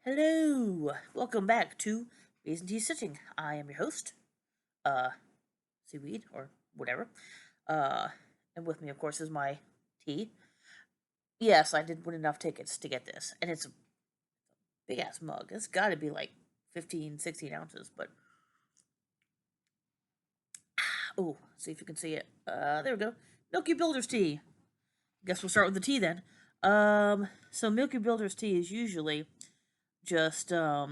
Hello, welcome back to Vincent Stitching. I am your host, uh, Seaweed or whatever. Uh, and with me, of course, is my tea. Yes, I did win enough tickets to get this, and it's a big ass mug. It's got to be like 15, 16 ounces. But oh, see if you can see it. There we go. Milky Builder's tea. Guess we'll start with the tea then. So Milky Builder's tea is usually just a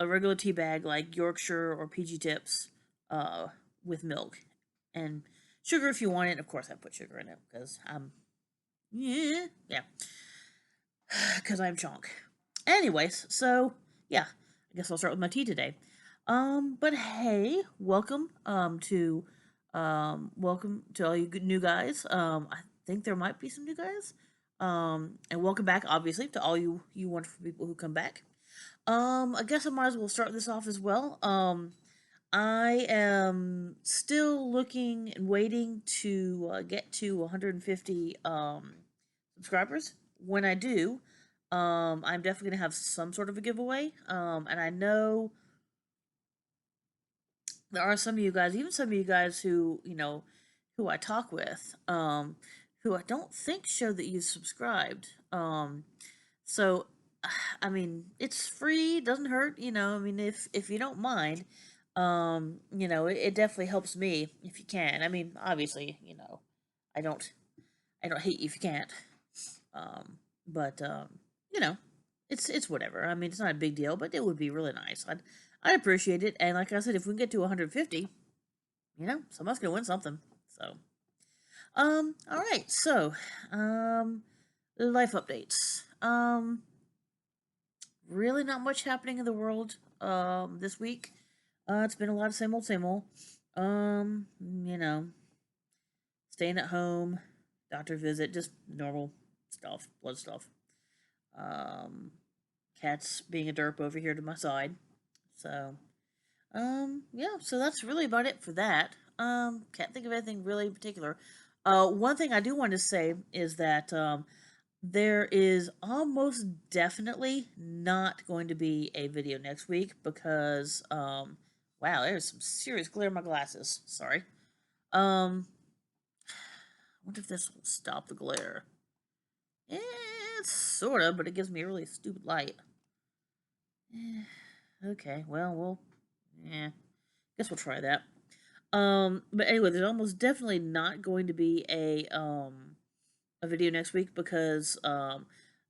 regular tea bag like Yorkshire or PG Tips with milk and sugar if you want it. Of course, I put sugar in it because I'm yeah because I'm chonk. Anyways, so yeah, I guess I'll start with my tea today. But hey, welcome to all you good new guys. I think there might be some new guys. And welcome back, obviously, to all you wonderful people who come back. I guess I might as well start this off as well. I am still looking and waiting to get to 150 subscribers. When I do, I'm definitely gonna have some sort of a giveaway. And I know there are some of you guys, even some of you guys who who I talk with, who I don't think show that you subscribed. So I mean, it's free, doesn't hurt, I mean, if you don't mind, it definitely helps me if you can. I mean, obviously, I don't I don't hate you if you can't. But you know, it's whatever. I mean, it's not a big deal, but it would be really nice. I'd appreciate it. And like I said, if we can get to 150, someone's gonna win something. So, all right. So, life updates. Really not much happening in the world this week. It's been a lot of same old, same old. Um, you know, staying at home, doctor visit, just normal stuff, blood stuff. Um, Cat's being a derp over here to my side. So, yeah, so that's really about it for that. Can't think of anything really in particular. One thing I do want to say is that there is almost definitely not going to be a video next week because wow, there's some serious glare in my glasses. Sorry. I wonder if this will stop the glare. It's sort of, but it gives me a really stupid light. Okay, well, guess we'll try that. But anyway, there's almost definitely not going to be a video next week because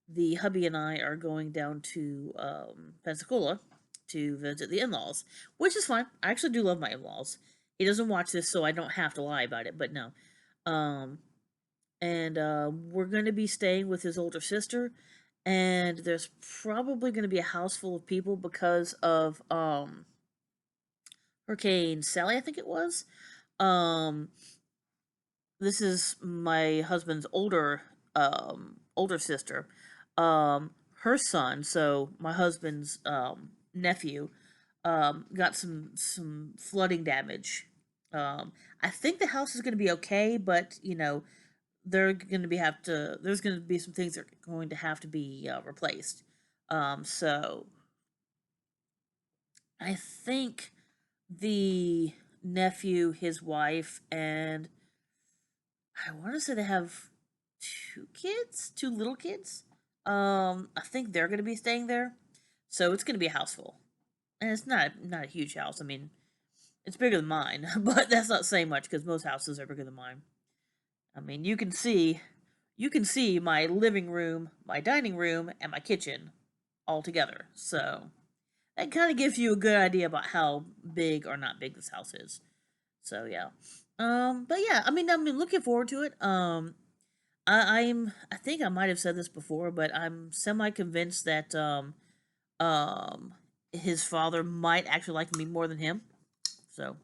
the hubby and I are going down to Pensacola to visit the in-laws, which is fine. I actually do love my in-laws. He doesn't watch this, so I don't have to lie about it. But no, um, and we're going to be staying with his older sister, and there's probably going to be a house full of people because of Hurricane Sally, I think it was. Um, this is my husband's older sister. Her son, so my husband's nephew, got some flooding damage. I think the house is going to be okay, but they're going to be have to. There's going to be some things that are going to have to be replaced. So I think the nephew, his wife, and I want to say they have two kids, two little kids. I think they're going to be staying there, so it's going to be a house full, and it's not a huge house. I mean, it's bigger than mine, but that's not saying much because most houses are bigger than mine. I mean, you can see my living room, my dining room, and my kitchen all together. So that kind of gives you a good idea about how big or not big this house is. So yeah. But yeah, I mean, looking forward to it. I think I might have said this before, but I'm semi convinced that um his father might actually like me more than him. So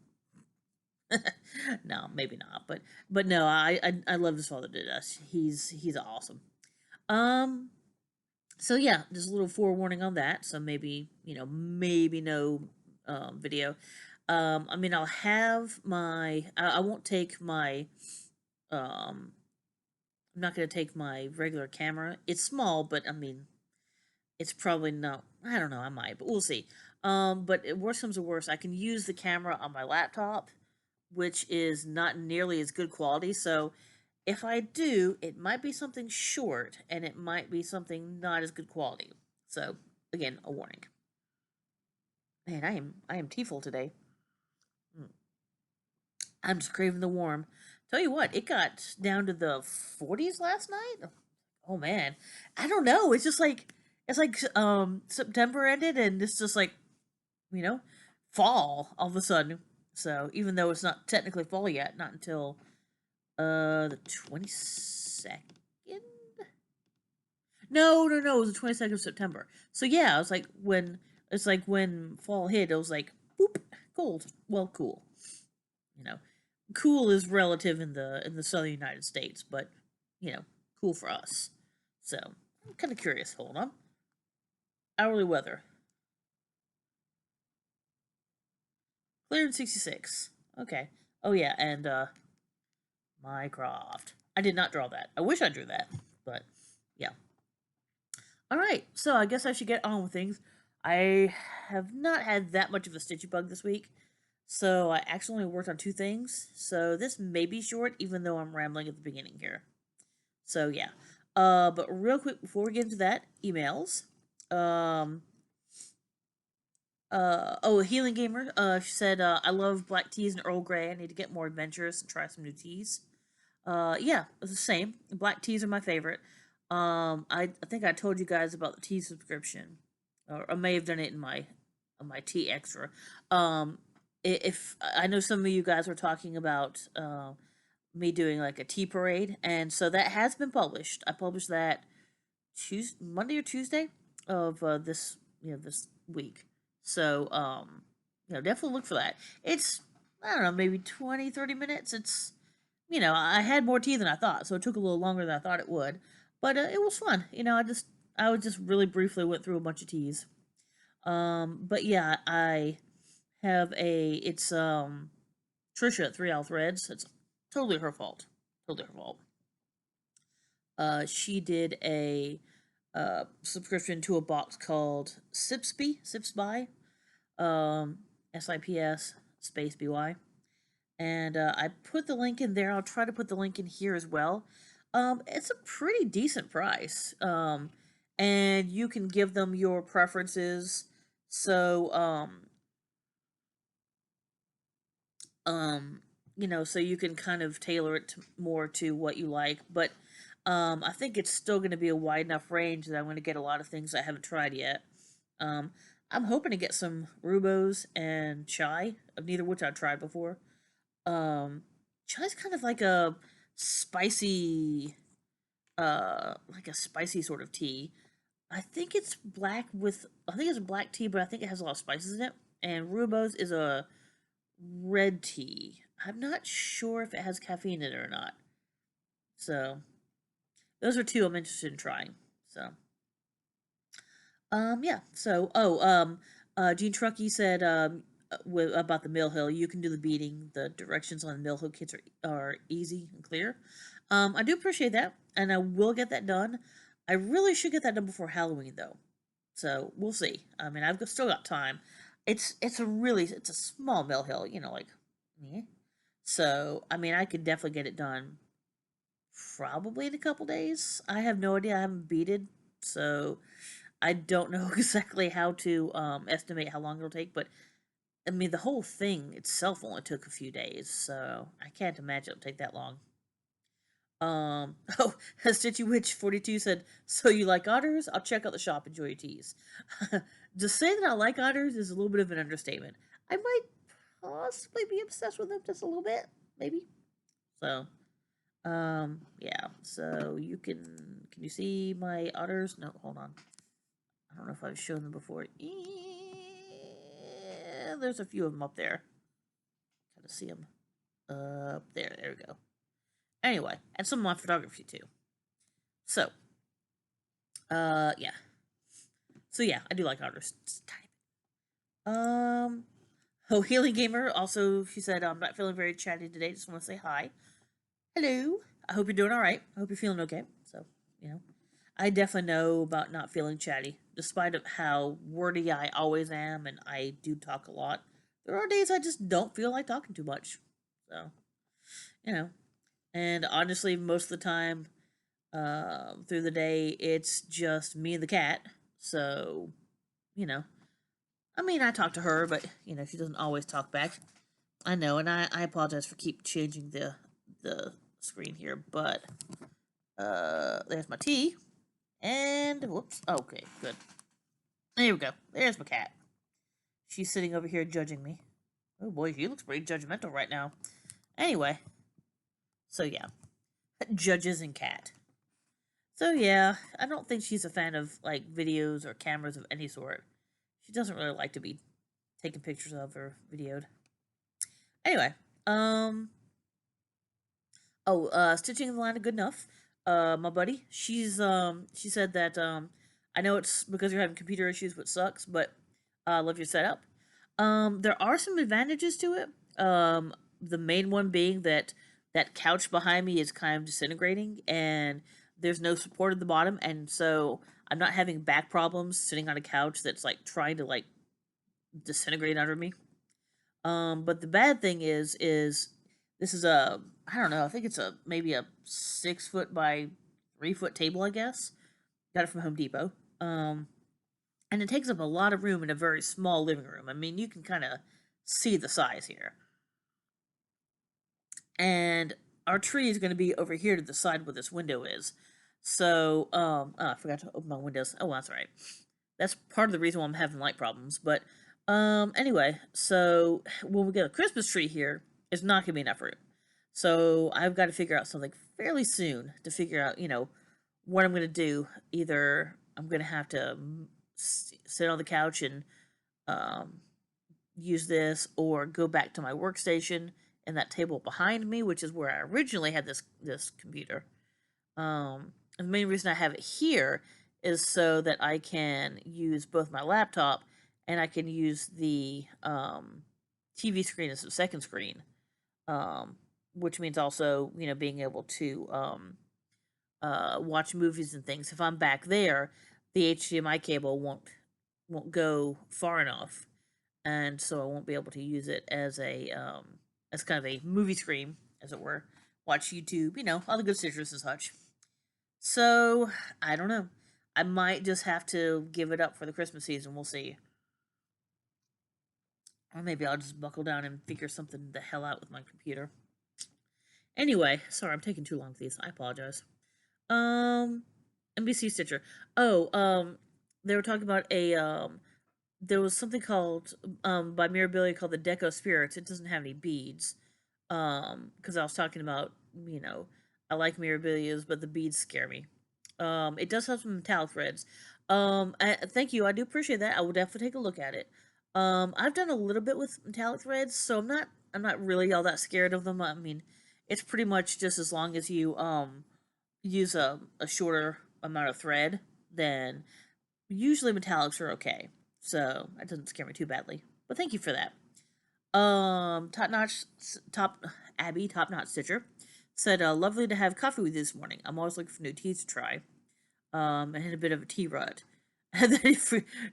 no, maybe not, but no, I love his father to death. He's awesome. Um, so yeah, just a little forewarning on that. So maybe no video. I mean, I'll have my. I won't take my. I'm not gonna take my regular camera. It's small, but I mean, it's probably no. I don't know. I might, but we'll see. But worst comes to worst, I can use the camera on my laptop, which is not nearly as good quality. So if I do, it might be something short, and it might be something not as good quality. So again, a warning. Man, I am tearful today. Mm. I'm just craving the warm. Tell you what, it got down to the 40s last night. Oh man, I don't know. It's like September ended, and it's just like you know fall all of a sudden. So even though it's not technically fall yet, not until the 22nd. No, it was the 22nd of September. So yeah, it's like when fall hit, it was like boop, cold. Well, cool. You know, cool is relative in the southern United States, but cool for us. So I'm kind of curious. Hold on. Hourly weather. Clear in 66. Okay. Oh yeah, and Minecraft. I did not draw that. I wish I drew that, but yeah. All right. So I guess I should get on with things. I have not had that much of a stitchy bug this week, so I actually only worked on two things. So this may be short, even though I'm rambling at the beginning here. So yeah. But real quick before we get into that, emails. Um, Healing Gamer. She said, "I love black teas and Earl Grey. I need to get more adventurous and try some new teas." Yeah, it's the same. Black teas are my favorite. I think I told you guys about the tea subscription, or I may have done it in my tea extra. If I know some of you guys were talking about me doing like a tea parade, and so that has been published. I published that Monday or Tuesday of this week. So definitely look for that. It's I don't know, maybe 20-30 minutes. It's I had more tea than I thought, so it took a little longer than I thought it would, but it was fun. I was just really briefly went through a bunch of teas. But yeah, I have it's Trisha at 3 Owl Threads. It's totally her fault. Totally her fault. She did a subscription to a box called Sipsby, um, SIPS space BY. And I put the link in there. I'll try to put the link in here as well. It's a pretty decent price. And you can give them your preferences. So, um, so you can kind of tailor it more to what you like. But I think it's still going to be a wide enough range that I'm going to get a lot of things I haven't tried yet. Um, I'm hoping to get some Rubos and chai, of neither which I've tried before. Um, Chai's kind of like a spicy sort of tea. I think it's black tea, but I think it has a lot of spices in it. And Rubos is a red tea. I'm not sure if it has caffeine in it or not. So those are two I'm interested in trying. So yeah. So Gene Truckee said about the Mill Hill. You can do the beading. The directions on the Mill Hill kits are easy and clear. I do appreciate that, and I will get that done. I really should get that done before Halloween though. So we'll see. I mean, I've still got time. It's a small Mill Hill, like yeah. So I mean, I could definitely get it done probably in a couple days. I have no idea. I haven't beaded, so I don't know exactly how to estimate how long it'll take. But I mean, the whole thing itself only took a few days, so I can't imagine it'll take that long. Oh, Stitchy Witch 42 said, "So you like otters? I'll check out the shop. Enjoy your teas." To say that I like otters is a little bit of an understatement. I might possibly be obsessed with them just a little bit, maybe. So, yeah. So can you see my otters? No, hold on. I don't know if I've shown them before. Yeah, there's a few of them up there. Kind of see them up there. There we go. Anyway, and some of my photography too. So, yeah. So yeah, I do like otters. Oh, Healing Gamer also, she said, I'm not feeling very chatty today. Just want to say hi. Hello. I hope you're doing all right. I hope you're feeling okay. So, I definitely know about not feeling chatty. despite of how wordy I always am, and I do talk a lot, there are days I just don't feel like talking too much. So, you know, and honestly, most of the time, through the day, it's just me and the cat. So, you know, I mean, I talk to her, but she doesn't always talk back. I know, and I apologize for keep changing the screen here, but there's my tea, and whoops, okay, good. There we go. There's my cat. She's sitting over here judging me. Oh boy, she looks pretty judgmental right now. Anyway, so yeah, judges and cat. So yeah, I don't think she's a fan of like videos or cameras of any sort. She doesn't really like to be taken pictures of or videoed. Anyway, stitching in the line of good enough. My buddy, she said that I know it's because you're having computer issues, which sucks, but I love your setup. There are some advantages to it. The main one being that that couch behind me is kind of disintegrating, and there's no support at the bottom, and so I'm not having back problems sitting on a couch that's like trying to like disintegrate under me. But the bad thing is this is a I don't know, I think it's a maybe a 6 foot by 3 foot table, I guess. Got it from Home Depot. And it takes up a lot of room in a very small living room. I mean, you can kind of see the size here. And our tree is going to be over here to the side where this window is. So, I forgot to open my windows. Oh, well, that's all right. That's part of the reason why I'm having light problems. But, anyway, so when we get a Christmas tree here, it's not going to be enough room. So I've got to figure out something fairly soon to figure out, what I'm going to do. Either I'm going to have to sit on the couch and um, use this, or go back to my workstation and that table behind me, which is where I originally had this computer. And the main reason I have it here is so that I can use both my laptop and I can use the TV screen as a second screen, which means also being able to watch movies and things. If I'm back there, the HDMI cable won't go far enough, and so I won't be able to use it as a as kind of a movie screen, as it were. Watch YouTube, all the good citrus and such. So I don't know. I might just have to give it up for the Christmas season. We'll see. Or maybe I'll just buckle down and figure something the hell out with my computer. Anyway, sorry, I'm taking too long with these. I apologize. Um, NBC Stitcher. Oh, they were talking about there was something called by Mirabilia called the Deco Spirits. It doesn't have any beads. Because I was talking about I like Mirabilias, but the beads scare me. It does have some metallic threads. Thank you. I do appreciate that. I will definitely take a look at it. I've done a little bit with metallic threads, so I'm not really all that scared of them. I mean, it's pretty much just as long as you use a shorter amount of thread, then usually metallics are okay. So that doesn't scare me too badly. But thank you for that. Top Notch Stitcher said, "Lovely to have coffee with you this morning. I'm always looking for new teas to try. I had a bit of a tea rut, and then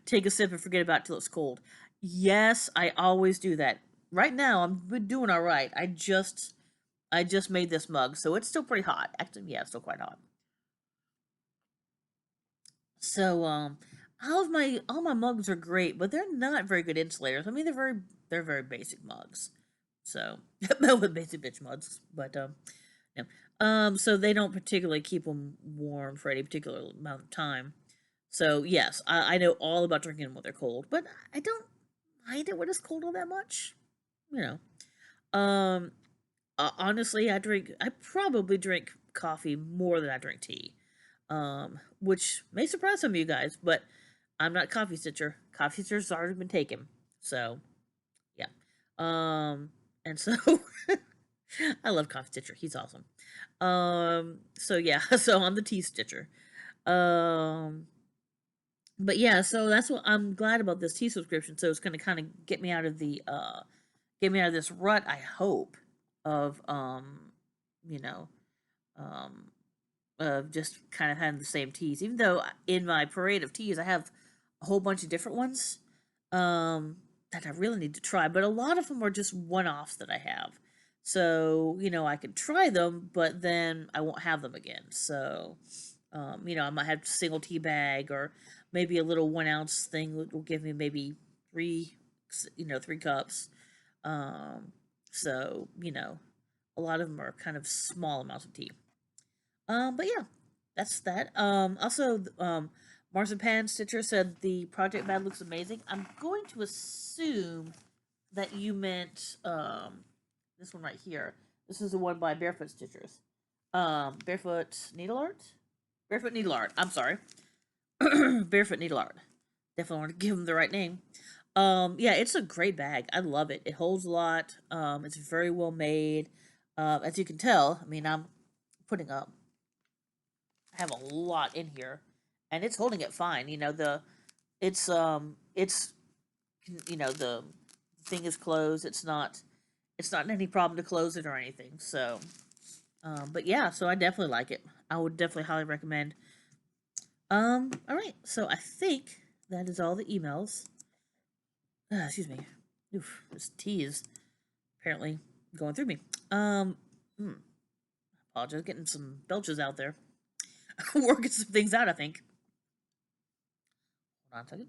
take a sip and forget about it till it's cold. Yes, I always do that. Right now, I'm doing all right. I just made this mug, so it's still pretty hot. Actually, yeah, it's still quite hot. So, all my mugs are great, but they're not very good insulators. I mean, they're very basic mugs. So, with basic bitch mugs, but yeah. So they don't particularly keep them warm for any particular amount of time. So yes, I know all about drinking them when they're cold, but I don't mind it when it's cold all that much. You know. Honestly, I probably drink coffee more than I drink tea. Which may surprise some of you guys, but I'm not a coffee stitcher. Coffee stitcher's already been taken. So, yeah. And so I love Coffee Stitcher. He's awesome. So yeah, so I'm the tea stitcher. Um, but yeah, so that's what I'm glad about this tea subscription. So it's gonna kind of get me out of this rut, I hope, of you know, um, of just kind of having the same teas. Even though in my parade of teas, I have a whole bunch of different ones that I really need to try, but a lot of them are just one-offs that I have. So, I could try them, but then I won't have them again. So, I might have a single tea bag, or maybe a little 1 ounce thing will give me maybe three, 3 cups. Um, so, a lot of them are kind of small amounts of tea. But yeah, that's that. Also, Marzipan Stitcher said the project bag looks amazing. I'm going to assume that you meant this one right here. This is the one by Barefoot Stitchers. Barefoot Needle Art? Barefoot Needle Art. I'm sorry. Barefoot Needle Art. Definitely want to give them the right name. Yeah, it's a great bag. I love it. It holds a lot. It's very well made. As you can tell, I mean, I'm putting up. I have a lot in here, and it's holding it fine. It's the thing is closed. It's not any problem to close it or anything. So, but yeah, so I definitely like it. I would definitely highly recommend. All right. So I think that is all the emails. Excuse me. Oof, this tea is apparently going through me. Apologize, getting some belches out there. Working some things out, I think. Hold on a second.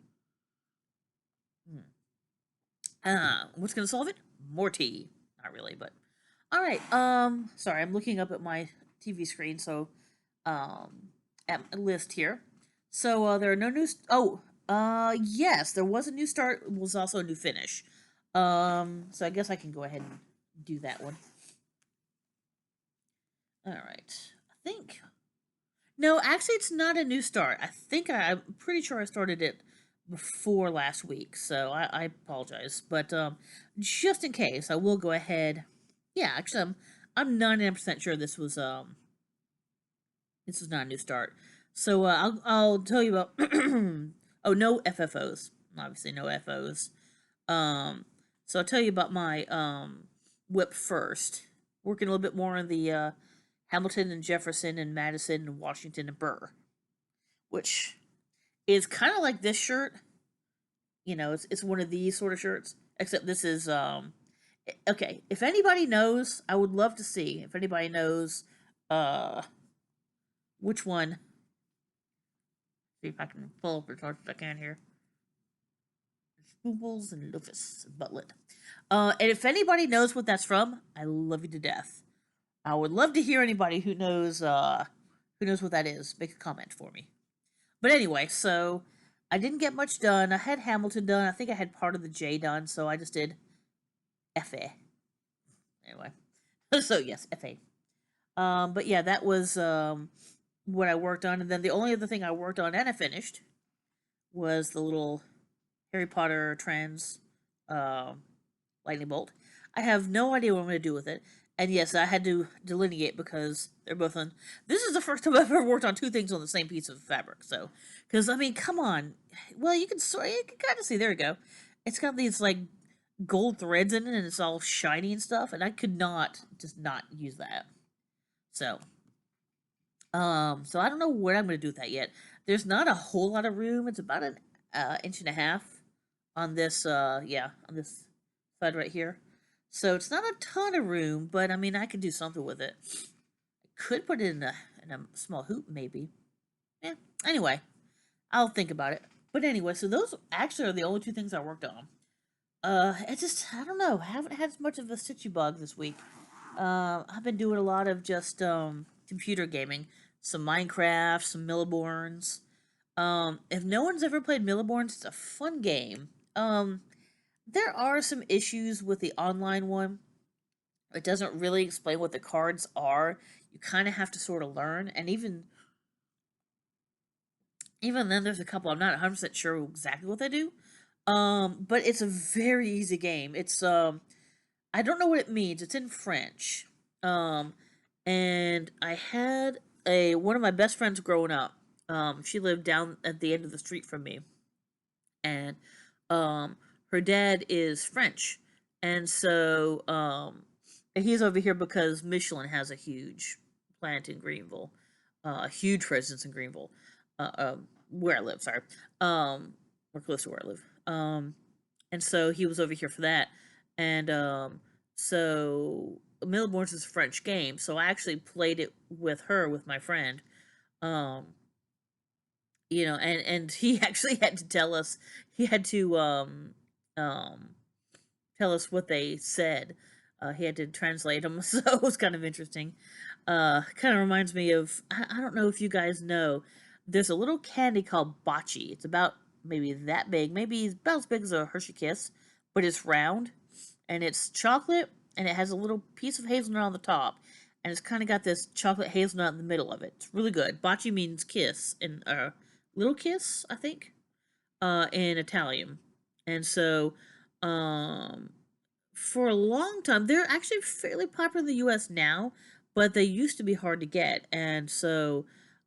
What's gonna solve it? More tea. Not really, but all right. Sorry, I'm looking up at my TV screen, so at my list here. So there are no new. Yes, there was a new start. Was also a new finish. So I guess I can go ahead and do that one. All right. I think. No, actually, it's not a new start. I'm pretty sure I started it before last week, so I apologize. But just in case, I will go ahead. Yeah, actually, I'm 99% sure this was not a new start. So I'll tell you about. Oh, no FFOs. Obviously, no FOs. Um, so I'll tell you about my whip first. Working a little bit more on the Hamilton and Jefferson and Madison and Washington and Burr, which is kind of like this shirt. It's one of these sort of shirts, except this is okay. If anybody knows, I would love to see if anybody knows uh which one. See if I can pull up as hard as I can here. Spooples and Lufus and Butlet. And if anybody knows what that's from, I love you to death. I would love to hear anybody who knows what that is. Make a comment for me. But anyway, so I didn't get much done. I had Hamilton done. I think I had part of the J done, so I just did FA. Anyway, so yes, FA. But yeah, that was what I worked on, and then the only other thing I worked on and I finished was the little Harry Potter trans uh, lightning bolt. I have no idea what I'm going to do with it. And yes, I had to delineate because they're both on. This is the first time I've ever worked on two things on the same piece of fabric. So, because I mean, come on. Well, you can kind of see. There we go. It's got these like gold threads in it, and it's all shiny and stuff. And I could not use that. So, so I don't know what I'm going to do with that yet. There's not a whole lot of room. It's about an inch and a half on this. On this side right here. So it's not a ton of room, but I mean, I could do something with it. I could put it in a small hoop, maybe. Yeah. Anyway, I'll think about it. But anyway, so those actually are the only two things I worked on. I don't know. I haven't had as much of a stitchy bug this week. I've been doing a lot of just computer gaming, some Minecraft, some Milliborns. If no one's ever played Milliborns, it's a fun game. There are some issues with the online one. It doesn't really explain what the cards are. You kind of have to sort of learn, and even then, there's a couple I'm not 100% sure exactly what they do. But it's a very easy game. It's I don't know what it means. It's in French. Um, and I had a one of my best friends growing up. She lived down at the end of the street from me, and um, her dad is French, and so and he's over here because Michelin has a huge plant in Greenville, a huge presence in Greenville, where I live. Sorry, um, or close to where I live. And so he was over here for that, and so Millborns is a French game, so I actually played it with her, with my friend. Um, and he actually had to tell us. He had to um tell us what they said. He had to translate them, so it was kind of interesting. Kind of reminds me of, I don't know if you guys know, there's a little candy called bocce. It's about maybe that big, maybe about as big as a Hershey Kiss, but it's round and it's chocolate and it has a little piece of hazelnut on the top. And it's kind of got this chocolate hazelnut in the middle of it. It's really good. Bocce means kiss, and little kiss, I think, in Italian. And so, um, for a long time, they're actually fairly popular in the U.S. now, but they used to be hard to get. And so,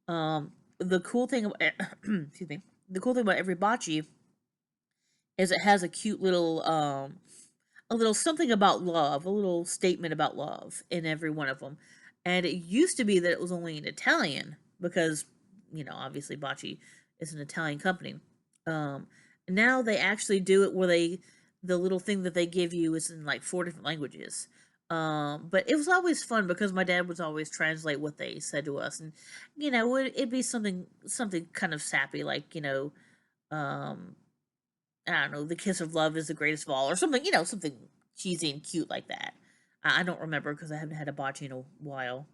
the cool thing, excuse me, the cool thing about every bocce is it has a cute little, a little something about love, a little statement about love in every one of them. And it used to be that it was only in Italian because, obviously bocce is an Italian company. Um, Now they actually do it where the little thing that they give you is in like 4 different languages. But it was always fun because my dad would always translate what they said to us, and it'd be something kind of sappy, like um, I don't know, the kiss of love is the greatest of all, or something, something cheesy and cute like that. I don't remember because I haven't had a bocce in a while,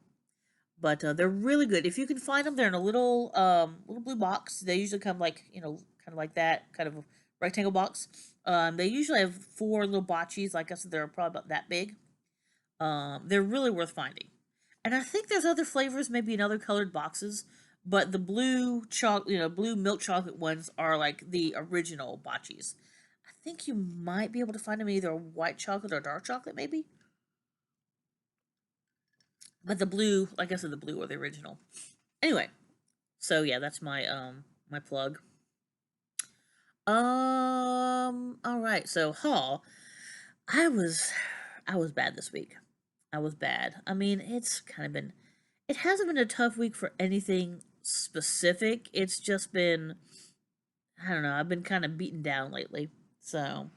but they're really good. If you can find them, they're in a little blue box. They usually come like kind of like that, kind of a rectangle box. They usually have 4 little bocces. Like I said, they're probably about that big. They're really worth finding, and I think there's other flavors, maybe in other colored boxes. But the blue chocolate, blue milk chocolate ones are like the original bocces. I think you might be able to find them either white chocolate or dark chocolate, maybe. But the blue, like I said, the blue are the original. Anyway, so yeah, that's my plug. All right. So haul. I was I was bad this week. I was bad. I mean, it's kind of been. It hasn't been a tough week for anything specific. It's just been, I don't know. I've been kind of beaten down lately. So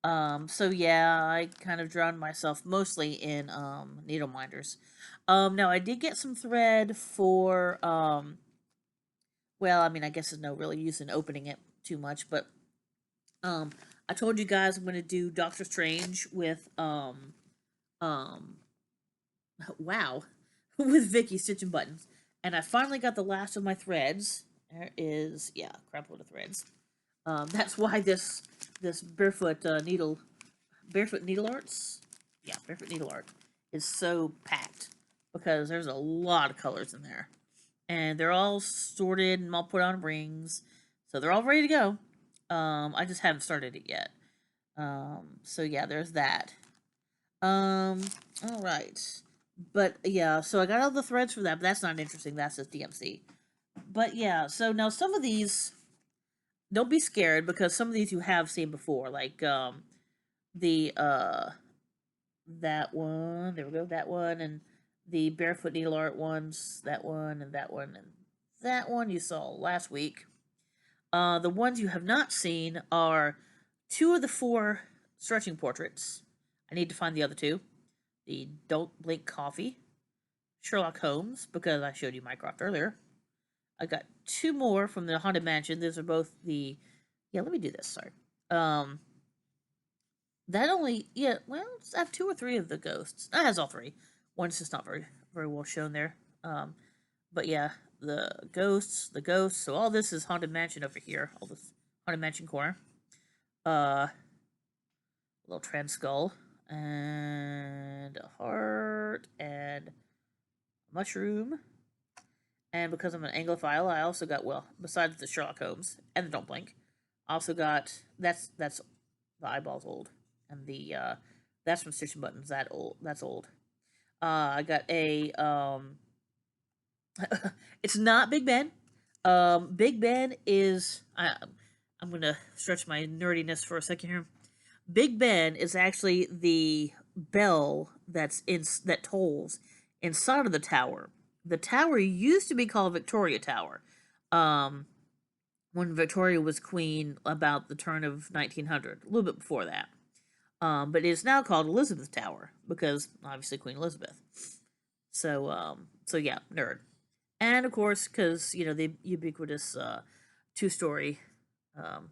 yeah, I kind of drowned myself mostly in needle minders. Now I did get some thread for well, I mean, I guess there's no really use in opening it too much, but um, I told you guys I'm gonna do Doctor Strange with um, wow, with Vicky stitching buttons, and I finally got the last of my threads. There is, yeah, crap load of threads. That's why this barefoot needle arts, yeah, barefoot needle art is so packed because there's a lot of colors in there, and they're all sorted and all put on rings, so they're all ready to go. I just haven't started it yet. So yeah, there's that. All right, but yeah, so I got all the threads for that, but that's not interesting. That's just DMC. But yeah, so now some of these, don't be scared because some of these you have seen before, like the that one, there we go, that one, and the barefoot needle art ones, that one and that one and that one you saw last week. The ones you have not seen are 2 of the 4 stretching portraits. I need to find the other 2. The Don't Blink Coffee, Sherlock Holmes, because I showed you Minecraft earlier. I got 2 more from the Haunted Mansion. These are both the, yeah, let me do this, sorry. That only, yeah, well, I have 2 or 3 of the ghosts. That has all 3. One's just not very well shown there. But yeah, the ghosts. So all this is Haunted Mansion over here. All this Haunted Mansion corner. A little trans skull and a heart and a mushroom. And because I'm an Anglophile, I also got, well, besides the Sherlock Holmes and the Don't Blink, I also got, that's the eyeball's old, and the that's from StitchNButton's, that's old. I got a it's not Big Ben. Big Ben is, I'm gonna stretch my nerdiness for a second here. Big Ben is actually the bell that tolls inside of the tower. The tower used to be called Victoria Tower, um, when Victoria was queen about the turn of 1900, a little bit before that. But it is now called Elizabeth Tower because obviously Queen Elizabeth. So yeah, nerd. And of course, because the ubiquitous two-story um,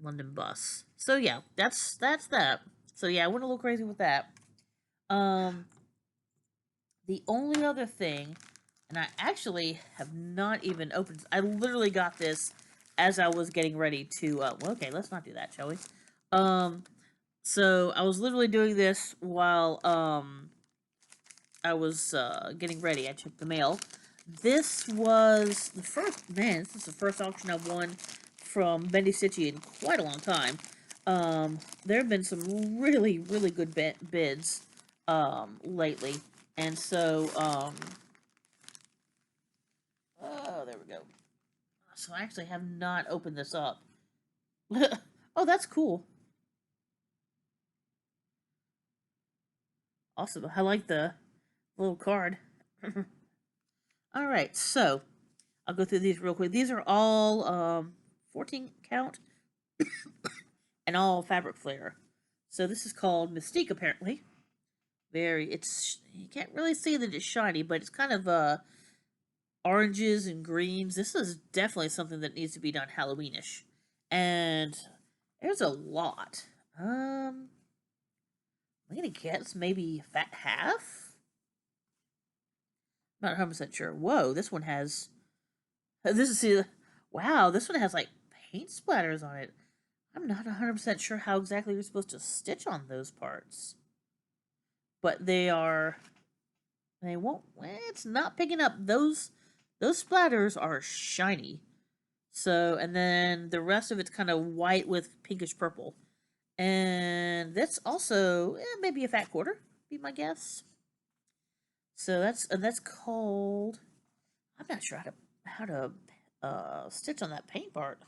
London bus. So yeah, that's that. So yeah, I went a little crazy with that. Um, the only other thing, and I actually have not even opened. I literally got this as I was getting ready to. Well, okay, let's not do that, shall we? Um, so I was literally doing this while I was getting ready. I checked the mail. This was the first, man, this is the first auction I've won from Bendy Stitchy in quite a long time. There have been some really, really good bids lately. And so, oh, there we go. So I actually have not opened this up. Oh, that's cool. Awesome. I like the little card. All right, so I'll go through these real quick. These are all 14 count and all fabric flare. So this is called Mystique, apparently. You can't really see that it's shiny, but it's kind of oranges and greens. This is definitely something that needs to be done Halloweenish. And there's a lot. I'm gonna guess maybe fat half? Not 100% sure. Whoa, this one has. This is. Wow, this one has like paint splatters on it. I'm not 100% sure how exactly you're supposed to stitch on those parts. But they are. They won't. It's not picking up. Those splatters are shiny. So, and then the rest of it's kind of white with pinkish purple. And that's also maybe a fat quarter, be my guess. So that's called. I'm not sure how to stitch on that paint part,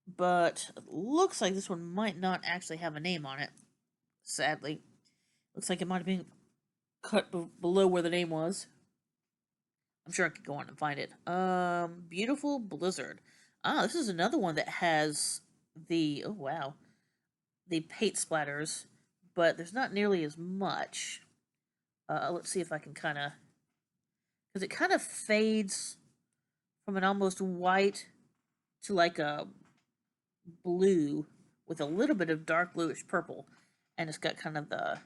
but it looks like this one might not actually have a name on it. Sadly, looks like it might have been cut below where the name was. I'm sure I could go on and find it. Beautiful Blizzard. Ah, this is another one that has the oh wow, the paint splatters, but there's not nearly as much. Let's see if I can kind of, because it kind of fades from an almost white to like a blue with a little bit of dark bluish purple, and it's got kind of the.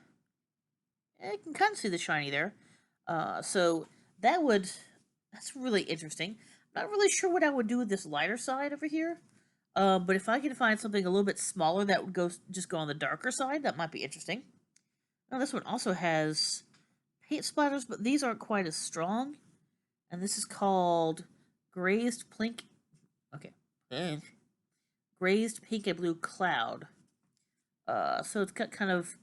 You can kind of see the shiny there. So that would. That's really interesting. I'm not really sure what I would do with this lighter side over here. But if I can find something a little bit smaller that would just go on the darker side, that might be interesting. Now this one also has paint splatters, but these aren't quite as strong. And this is called Grazed Pink. Okay. Grazed Pink and Blue Cloud. So it's got kind of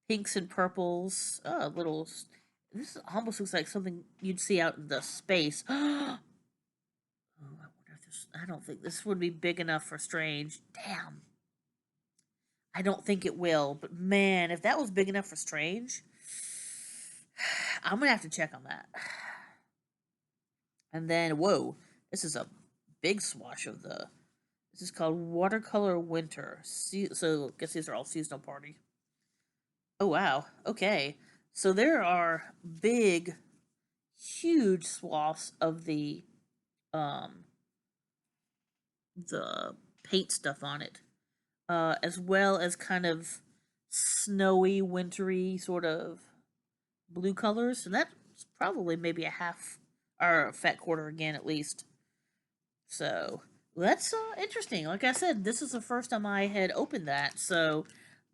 pinks and purples. Little. This almost looks like something you'd see out in the space. Oh, I wonder if this. I don't think this would be big enough for Strange. Damn. I don't think it will, but man, if that was big enough for Strange, I'm gonna have to check on that. And then, whoa, this is a big swash of the. This is called Watercolor Winter. So, I guess these are all seasonal party. Oh wow. Okay. So there are big, huge swaths of um the paint stuff on it, as well as kind of snowy, wintry sort of blue colors. And that's probably maybe a half or a fat quarter again at least. So that's interesting. Like I said, this is the first time I had opened that, so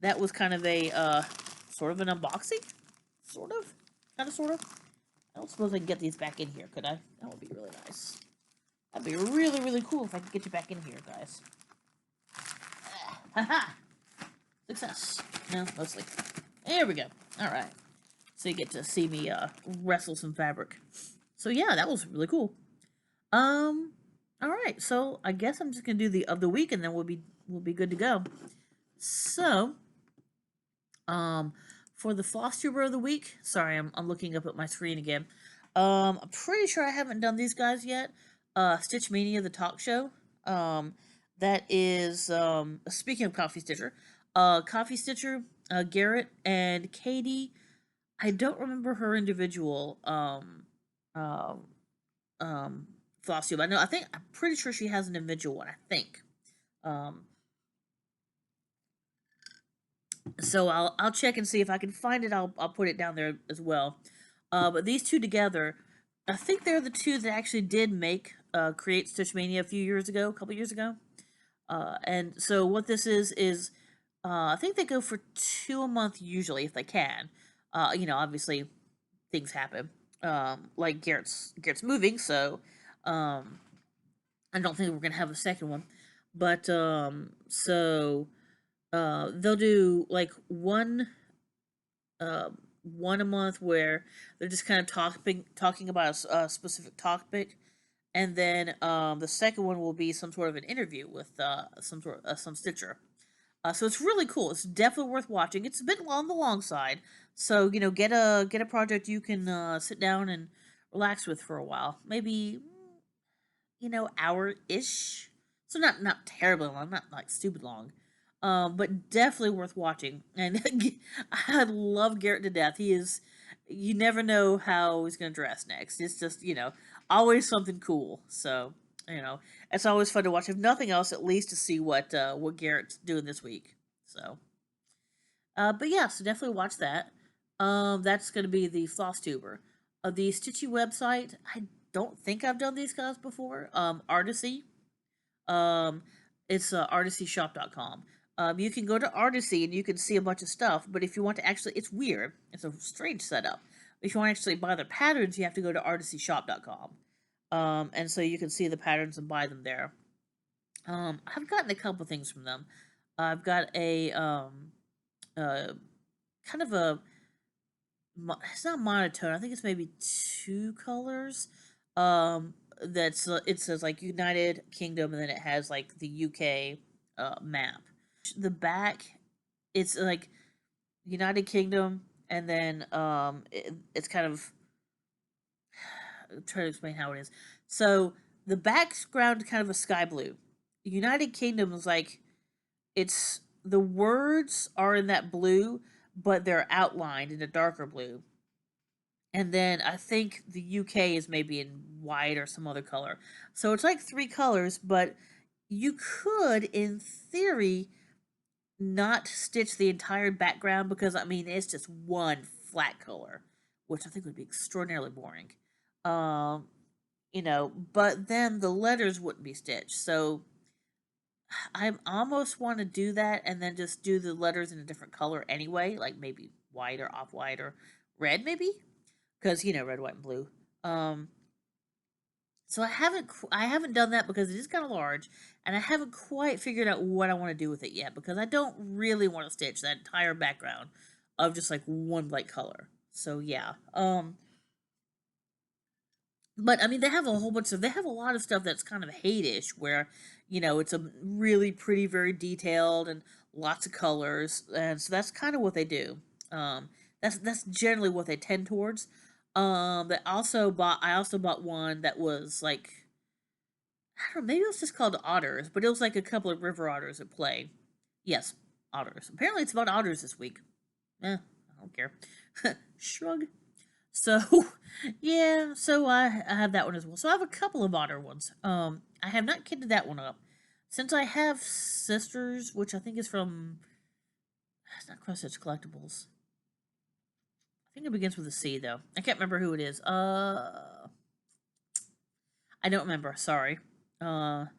that was kind of a sort of an unboxing, sort of, kind of, sort of. I don't suppose I can get these back in here, could I? That would be really nice. That'd be really, really cool if I could get you back in here, guys. Haha! Success. No, mostly. There we go. Alright. So you get to see me wrestle some fabric. So yeah, that was really cool. Alright, so I guess I'm just gonna do the of the week and then we'll be good to go. So for the Floss Tuber of the week, sorry, I'm looking up at my screen again. I'm pretty sure I haven't done these guys yet. Stitch Mania, the talk show. That is speaking of Coffee Stitcher, Coffee Stitcher, Garrett and Katie. I don't remember her individual uh, um Floss tube. I'm pretty sure she has an individual one, I think. Um so I'll check and see if I can find it. I'll put it down there as well. But these two together, I think they're the two that actually did make create Stitch Mania a few years ago, a couple years ago. And so what this is I think they go for 2 a month usually if they can. Obviously things happen. Like Garrett's moving, so um, I don't think we're gonna have a second one. But they'll do like one a month where they're just kind of talking about a specific topic, and then the second one will be some sort of an interview with some stitcher. So it's really cool. It's definitely worth watching. It's a bit on the long side, so get a project you can sit down and relax with for a while. Maybe hour ish. So not terribly long, not like stupid long. But definitely worth watching. And I love Garrett to death. He is. You never know how he's gonna dress next. It's just always something cool. So it's always fun to watch. If nothing else, at least to see what Garrett's doing this week. So, but yeah, so definitely watch that. That's gonna be the Floss Tuber. The Stitchy website. I don't think I've done these guys before. Artisy. Um, it's artisyshop.com. You can go to Artisy and you can see a bunch of stuff, but if you want to actually, it's weird. It's a strange setup. If you want to actually buy their patterns, you have to go to artisyshop.com. And so you can see the patterns and buy them there. I've gotten a couple things from them. I've got a uh, kind of a it's not monotone. I think it's maybe two colors. That's it says like United Kingdom, and then it has like the UK map. The back, it's like United Kingdom, and then it's kind of I'm trying to explain how it is. So the background kind of a sky blue. United Kingdom is like it's the words are in that blue, but they're outlined in a darker blue. And then I think the UK is maybe in white or some other color. So it's like three colors, but you could, in theory, not stitch the entire background because it's just one flat color, which I think would be extraordinarily boring. Um, but then the letters wouldn't be stitched. So I almost want to do that and then just do the letters in a different color anyway, like maybe white or off white or red, maybe because red, white, and blue. Um, so I haven't done that because it is kind of large, and I haven't quite figured out what I want to do with it yet because I don't really want to stitch that entire background of just like one bright color. So yeah. But they have a lot of stuff that's kind of hate-ish where it's a really pretty, very detailed and lots of colors, and so that's kind of what they do. That's generally what they tend towards. I also bought one that was like I don't know, maybe it was just called Otters, but it was like a couple of river otters at play. Yes, otters. Apparently, it's about otters this week. I don't care. Shrug. So, yeah, so I have that one as well. So I have a couple of otter ones. I have not kitted that one up. Since I have Sisters, which I think is from, it's not Cross-Stitch Collectables. I think it begins with a C, though. I can't remember who it is. I don't remember, sorry. But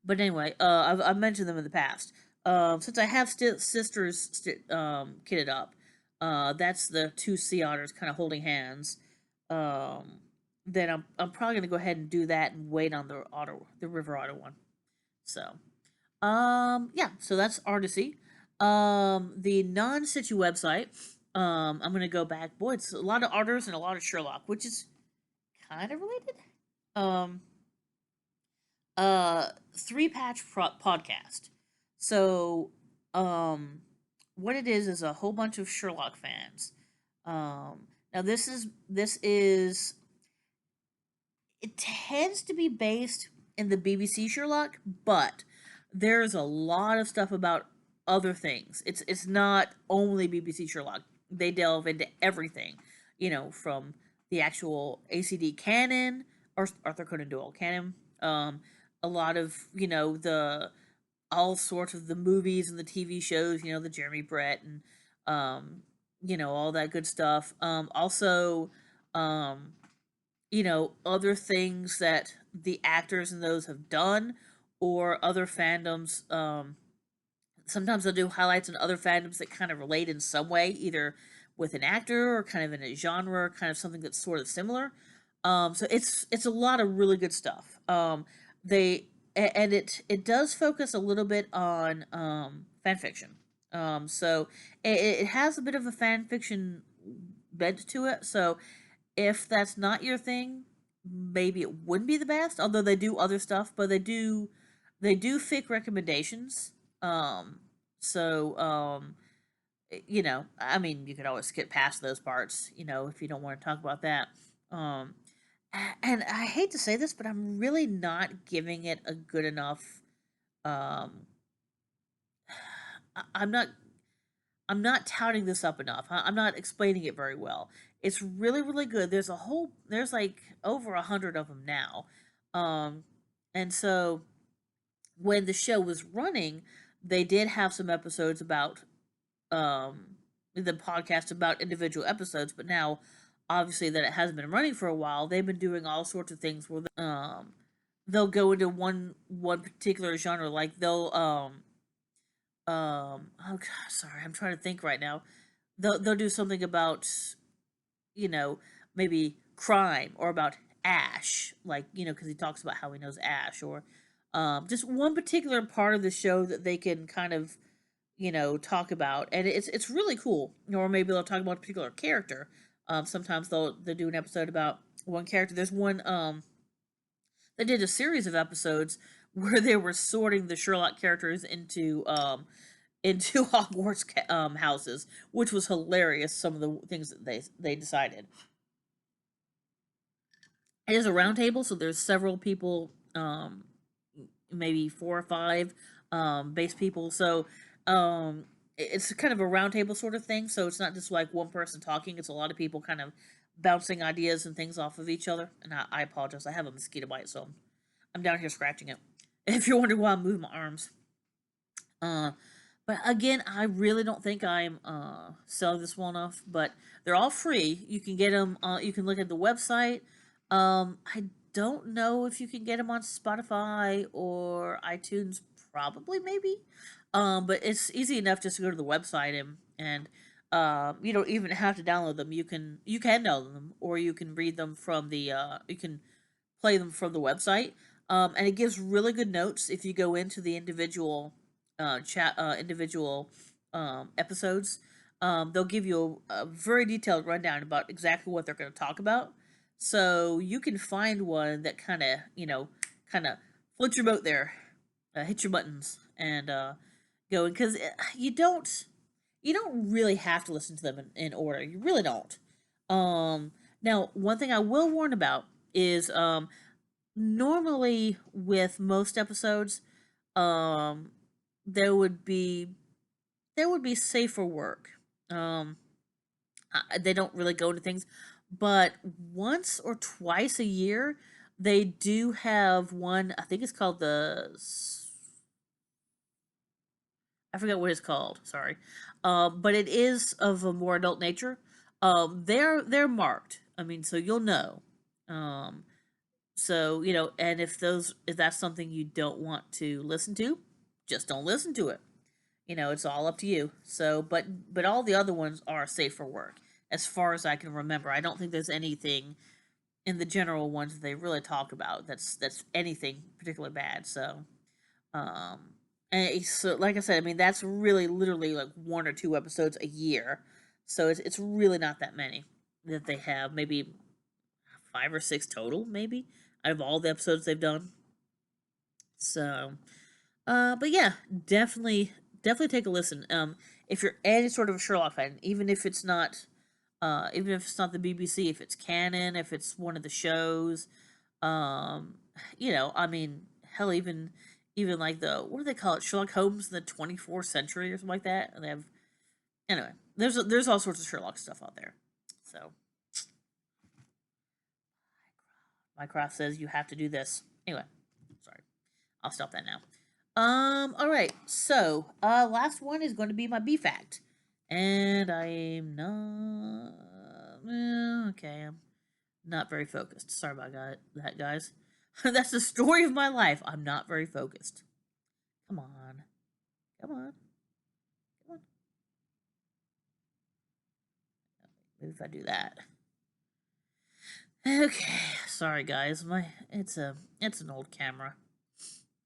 anyway, I've mentioned them in the past. Since I have Sisters kitted up, that's the two sea otters kind of holding hands. Um, then I'm probably gonna go ahead and do that and wait on the river otter one. So, yeah, so that's Artisy. The non-situ website. I'm gonna go back. Boy, it's a lot of otters and a lot of Sherlock, which is kind of related. Um, 3 patch podcast. So, what it is a whole bunch of Sherlock fans. Now this is it tends to be based in the BBC Sherlock, but there's a lot of stuff about other things. It's not only BBC Sherlock. They delve into everything, from the actual ACD canon or Arthur Conan Doyle canon. A lot of the all sorts of the movies and the TV shows. The Jeremy Brett and all that good stuff. Also, um, other things that the actors in those have done or other fandoms. Sometimes they'll do highlights in other fandoms that kind of relate in some way, either with an actor or kind of in a genre, or kind of something that's sort of similar. So it's a lot of really good stuff. They and it does focus a little bit on fan fiction. So it has a bit of a fan fiction bent to it. So if that's not your thing, maybe it wouldn't be the best. Although they do other stuff, but they do fake recommendations. So I mean, you could always skip past those parts, if you don't want to talk about that. Um, and I hate to say this, but I'm really not giving it a good enough. Um, I'm not. I'm not touting this up enough. I'm not explaining it very well. It's really, really good. There's like over 100 of them now, um, and so when the show was running, they did have some episodes about the podcast about individual episodes, but now obviously that it hasn't been running for a while, they've been doing all sorts of things where they'll go into one particular genre, like oh god, sorry, I'm trying to think right now. They'll do something about you know maybe crime or about Ash, like because he talks about how he knows Ash, or just one particular part of the show that they can kind of talk about, and it's really cool. Or maybe they'll talk about a particular character. Sometimes they'll do an episode about one character. There's one they did a series of episodes where they were sorting the Sherlock characters into Hogwarts houses, which was hilarious. Some of the things that they decided. It is a round table, so there's several people, maybe 4 or 5 base people. So it's kind of a round table sort of thing. So it's not just like one person talking. It's a lot of people kind of bouncing ideas and things off of each other. And I apologize. I have a mosquito bite, so I'm down here scratching it. If you're wondering why I'm moving my arms. Uh, but again, I really don't think I'm selling this well enough. But they're all free. You can get them. You can look at the website. I don't know if you can get them on Spotify or iTunes. Probably, maybe. But it's easy enough just to go to the website and you don't even have to download them. You can download them, or you can read them from the you can play them from the website. And it gives really good notes if you go into the individual episodes. They'll give you a very detailed rundown about exactly what they're going to talk about, so you can find one that kind of floats your boat there, hit your buttons, and go. Because you don't really have to listen to them in order. You really don't. Now, one thing I will warn about is normally with most episodes, um, there would be safer work. Um, they don't really go into things, but once or twice a year, they do have one. I think it's called I forget what it's called. Sorry, but it is of a more adult nature. They're marked. I mean, so you'll know. Um, so and if that's something you don't want to listen to, just don't listen to it. It's all up to you. So, but all the other ones are safe for work, as far as I can remember. I don't think there's anything in the general ones that they really talk about that's anything particularly bad. So, um, and so like I said, I mean that's really literally like 1 or 2 episodes a year. So it's really not that many that they have. Maybe 5 or 6 total, maybe out of all the episodes they've done. So, but yeah, definitely take a listen. If you're any sort of a Sherlock fan, even if it's not the BBC, if it's canon, if it's one of the shows, You know, I mean, hell, even like the what do they call it, Sherlock Holmes in the 24th century or something like that. And they have anyway. There's all sorts of Sherlock stuff out there. So Minecraft says you have to do this. Anyway, sorry, I'll stop that now. All right. So, last one is going to be my B fact, and I'm not. Okay, I'm not very focused. Sorry about that, guys. That's the story of my life. I'm not very focused. Come on. Come on. Come on. Maybe if I do that. Okay. Sorry guys. It's an old camera.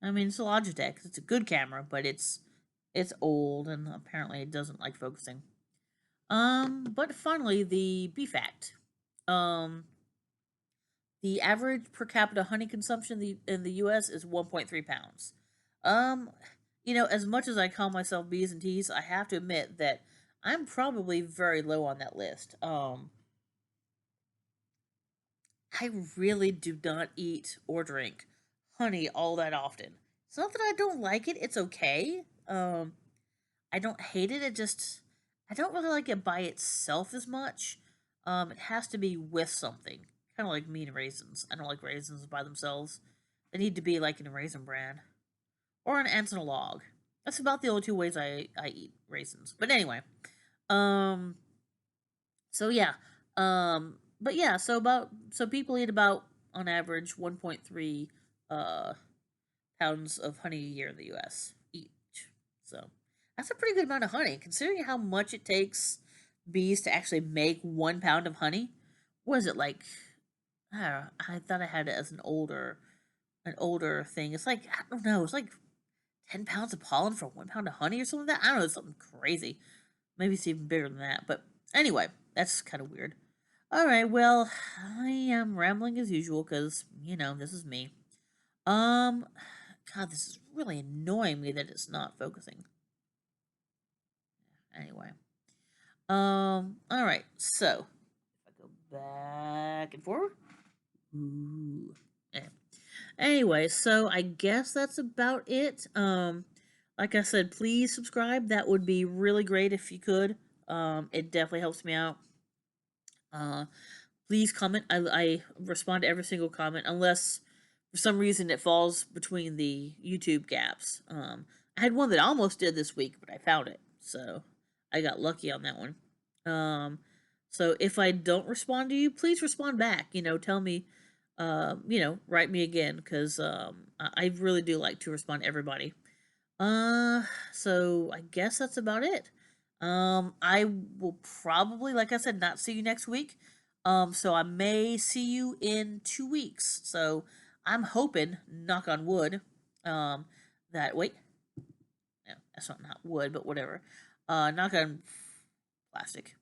I mean, it's a Logitech. It's a good camera, but it's old and apparently it doesn't like focusing. But finally the B fact. The average per capita honey consumption in the U.S. is 1.3 pounds. Um, you know, as much as I call myself B's and T's, I have to admit that I'm probably very low on that list. I really do not eat or drink honey all that often. It's not that I don't like it; it's okay. I don't hate it. It just I don't really like it by itself as much. It has to be with something, kind of like me and raisins. I don't like raisins by themselves. They need to be like in a Raisin Bran or an ant and a log. That's about the only two ways I eat raisins. But anyway, um, so yeah, but yeah, so people eat about on average 1.3 uh pounds of honey a year in the U.S. each. So that's a pretty good amount of honey, considering how much it takes bees to actually make 1 pound of honey. What is it like? I don't know, I thought I had it as an older thing. It's like I don't know. It's like 10 pounds of pollen for 1 pound of honey or something like that. I don't know. It's something crazy. Maybe it's even bigger than that. But anyway, that's kind of weird. All right. Well, I am rambling as usual because you know this is me. Um, God, this is really annoying me that it's not focusing. Anyway. All right. So if I go back and forward. Ooh. Yeah. Anyway, so I guess that's about it. Like I said, please subscribe. That would be really great if you could. It definitely helps me out. Uh, please comment. I respond to every single comment unless for some reason it falls between the YouTube gaps. I had one that I almost did this week, but I found it, so I got lucky on that one. Um, so if I don't respond to you, please respond back. You know, tell me, you know, write me again because I really do like to respond to everybody. So I guess that's about it. I will probably, like I said, not see you next week. So I may see you in 2 weeks. So I'm hoping, knock on wood, that wait, no, that's not wood, but whatever. Knock on plastic.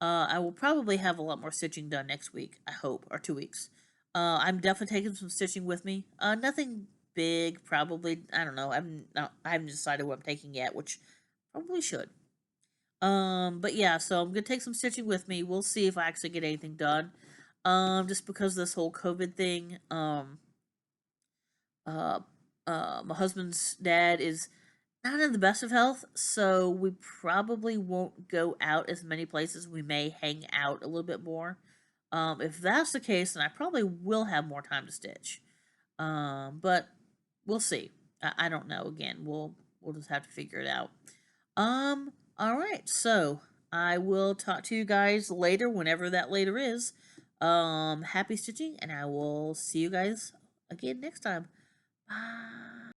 I will probably have a lot more stitching done next week. I hope, or 2 weeks. I'm definitely taking some stitching with me. Nothing big, probably. I don't know. I haven't decided what I'm taking yet, which probably should. But yeah, so I'm gonna take some stitching with me. We'll see if I actually get anything done. Just because of this whole COVID thing. Uh, my husband's dad is not in the best of health, so we probably won't go out as many places. We may hang out a little bit more. If that's the case, then I probably will have more time to stitch. But we'll see. I don't know. Again, we'll just have to figure it out. All right. So I will talk to you guys later, whenever that later is. Happy stitching, and I will see you guys again next time. Bye.